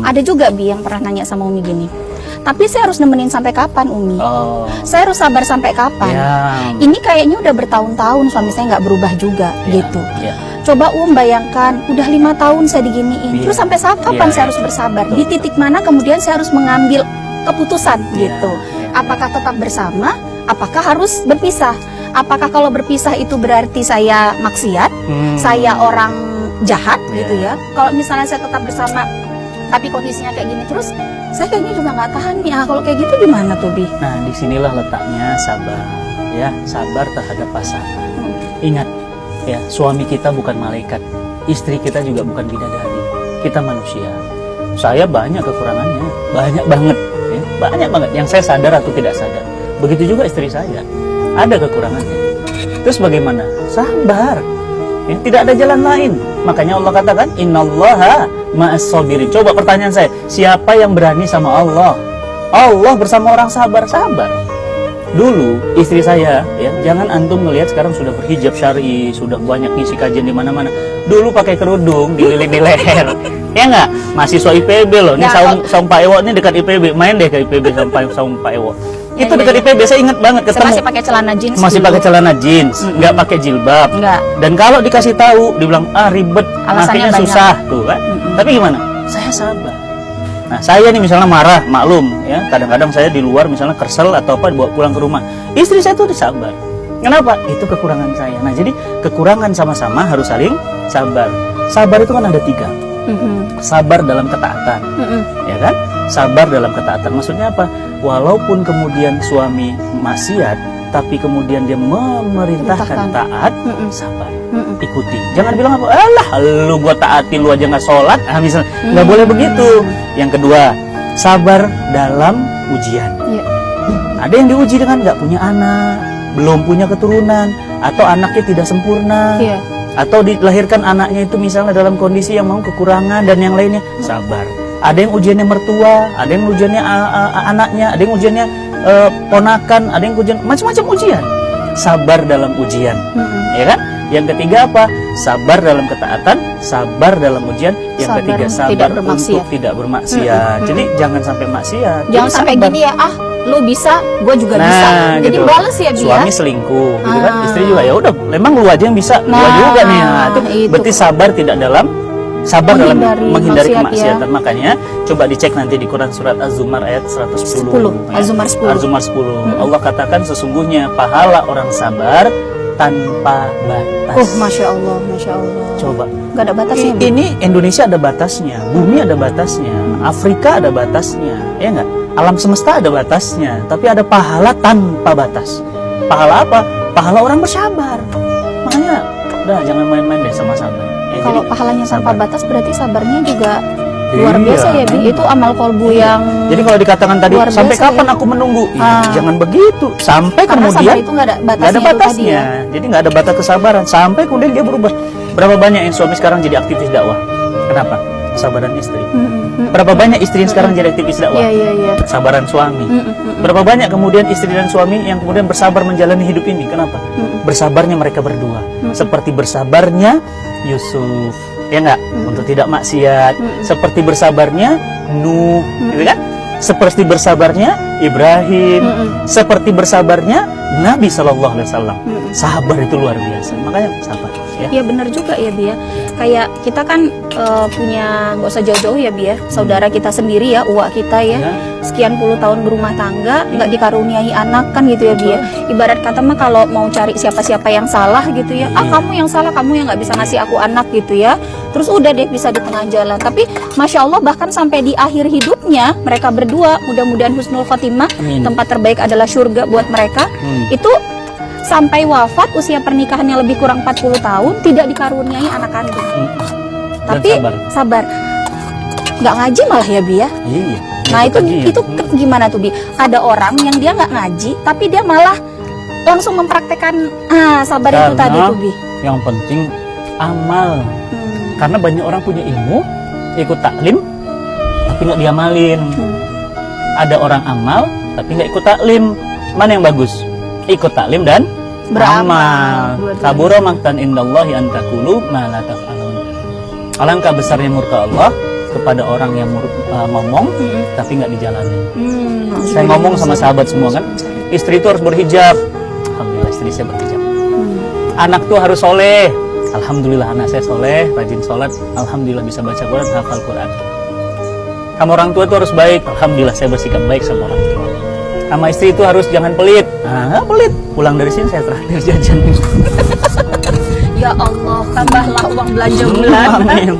Ada juga Bi yang pernah nanya sama Umi gini, tapi saya harus nemenin sampai kapan Umi? Saya harus sabar sampai kapan? Ini kayaknya udah bertahun-tahun suami saya nggak berubah juga gitu. Coba bayangkan, udah 5 tahun saya diginiin, terus sampai kapan saya harus bersabar? Di titik mana kemudian saya harus mengambil keputusan gitu? Apakah tetap bersama? Apakah harus berpisah? Apakah kalau berpisah itu berarti saya maksiat? Saya orang jahat gitu ya? Kalau misalnya saya tetap bersama, tapi kondisinya kayak gini terus, saya kayaknya juga nggak tahan nih. Kalau kayak gitu gimana tuh Bi? Nah, disinilah letaknya sabar, ya, sabar terhadap pasangan. Ingat, ya, suami kita bukan malaikat, istri kita juga bukan bidadari, kita manusia. Saya banyak kekurangannya, banyak banget, ya, banyak banget yang saya sadar atau tidak sadar. Begitu juga istri saya, ada kekurangannya. Terus bagaimana? Sabar. Ya, tidak ada jalan lain. Makanya Allah katakan, innallaha ma'as-sabirin. Coba pertanyaan saya, siapa yang berani sama Allah? Allah bersama orang sabar. Dulu istri saya, ya, jangan antum ngelihat sekarang sudah berhijab syar'i, sudah banyak ngisi kajian di mana-mana. Dulu pakai kerudung dililit di leher. Ya enggak? Mahasiswa IPB loh. Ini saung Pak Ewo ini dekat IPB. Main deh ke IPB saung Pak Ewo. Itu dekat IPB, saya ingat banget ketemu. Saya masih pakai celana jeans. Masih pakai celana jeans, nggak pakai jilbab. Dan kalau dikasih tahu, dibilang ribet, alasannya susah tuh kan. Tapi gimana? Saya sabar. Nah, saya nih misalnya marah, maklum ya. Kadang-kadang saya di luar misalnya kesel atau apa, dibawa pulang ke rumah. Istri saya tuh disabar. Kenapa? Itu kekurangan saya. Nah, jadi kekurangan sama-sama harus saling sabar. Sabar itu kan ada 3. Sabar dalam ketaatan, ya kan? Sabar dalam ketaatan maksudnya apa? Walaupun kemudian suami maksiat, tapi kemudian dia memerintahkan taat, sabar, ikuti. Jangan bilang apa, alah lu gua taati, lu aja nggak sholat, misalnya nggak boleh begitu. Yang kedua, sabar dalam ujian. Ada yang diuji dengan nggak punya anak, belum punya keturunan, atau anaknya tidak sempurna. Atau dilahirkan anaknya itu misalnya dalam kondisi yang mau kekurangan dan yang lainnya, sabar. Ada yang ujiannya mertua, ada yang ujiannya anaknya, ada yang ujiannya ponakan, ada yang ujian macam-macam ujian. Sabar dalam ujian, ya kan? Yang ketiga apa? Sabar dalam ketaatan, sabar dalam ujian. Yang ketiga sabar untuk tidak bermaksiat. Jadi jangan sampai maksiat. Jangan sampai gini ya, lu bisa, gue juga bisa. Jadi gitu. Balas ya Bi. Suami selingkuh, gitu kan? Istri juga ya udah, memang lu aja yang bisa, gua juga nih. Itu berarti sabar tidak dalam dalam menghindari kemaksiatan. Makanya coba dicek nanti di Quran surat Az-Zumar ayat 110. Az-Zumar 10. Allah katakan sesungguhnya pahala orang sabar tanpa batas. Masya Allah. Coba. Gak ada batasnya. Ini Indonesia ada batasnya, bumi ada batasnya, Afrika ada batasnya, ya enggak? Alam semesta ada batasnya, tapi ada pahala tanpa batas. Pahala apa? Pahala orang bersabar. Makanya, udah jangan main-main deh sama sabar. Ya, kalau pahalanya tanpa batas berarti sabarnya juga luar biasa ya Bi. Itu amal kolbu yang. Jadi kalau dikatakan tadi sampai kapan aku menunggu? Jangan begitu. Sampai karena kemudian itu nggak ada batasnya. Jadi nggak ada batas kesabaran. Sampai kemudian dia berubah. Berapa banyak yang suami sekarang jadi aktivis dakwah? Kenapa? Sabaran istri. Berapa banyak istri yang sekarang jadi aktivis dakwah? Sabaran suami. Berapa banyak kemudian istri dan suami yang kemudian bersabar menjalani hidup ini? Kenapa? Bersabarnya mereka berdua. Seperti bersabarnya Yusuf, ya enggak? Untuk tidak maksiat. Seperti bersabarnya Nuh, gitu kan? Seperti bersabarnya Ibrahim. Seperti bersabarnya Nabi Shallallahu Alaihi Wasallam. Sabar itu luar biasa. Makanya sabar. Ya benar juga ya Bi ya. Kayak kita kan punya, nggak usah jauh-jauh ya Bi ya, saudara kita sendiri ya, uak kita ya, sekian puluh tahun berumah tangga, nggak dikaruniai anak kan gitu ya Bi ya. Ibarat kata mah kalau mau cari siapa-siapa yang salah gitu ya, kamu yang salah, kamu yang nggak bisa ngasih aku anak gitu ya. Terus udah deh bisa di tengah jalan. Tapi Masya Allah bahkan sampai di akhir hidupnya mereka berdua, mudah-mudahan husnul khotimah, tempat terbaik adalah surga buat mereka. Itu sampai wafat usia pernikahannya lebih kurang 40 tahun tidak dikaruniai anak kandung. Tapi sabar. Nggak ngaji malah ya Bi ya. Nah itu gimana tuh Bi? Ada orang yang dia nggak ngaji tapi dia malah langsung mempraktekkan sabar itu tadi tuh Bi. Yang penting amal. Karena banyak orang punya ilmu, ikut taklim tapi nggak diamalin. Ada orang amal tapi nggak ikut taklim. Mana yang bagus? Ikut taklim dan beramal. Kabura maqtan indallahi an taqulu ma la taf'alun. Alangkah besarnya murka Allah kepada orang yang ngomong tapi nggak dijalani. Saya Alhamdulillah. ngomong sama sahabat semua kan, istri itu harus berhijab. Alhamdulillah istri saya berhijab. Anak tuh harus soleh. Alhamdulillah anak saya soleh, rajin sholat. Alhamdulillah bisa baca Quran, hafal Quran. Sama orang tua tuh harus baik. Alhamdulillah saya bersikap baik sama orang tua. Sama istri itu harus jangan pelit. Nah, pelit. Pulang dari sini saya terakhir jajan. Ya Allah, tambahlah uang belanja bulan. Amin.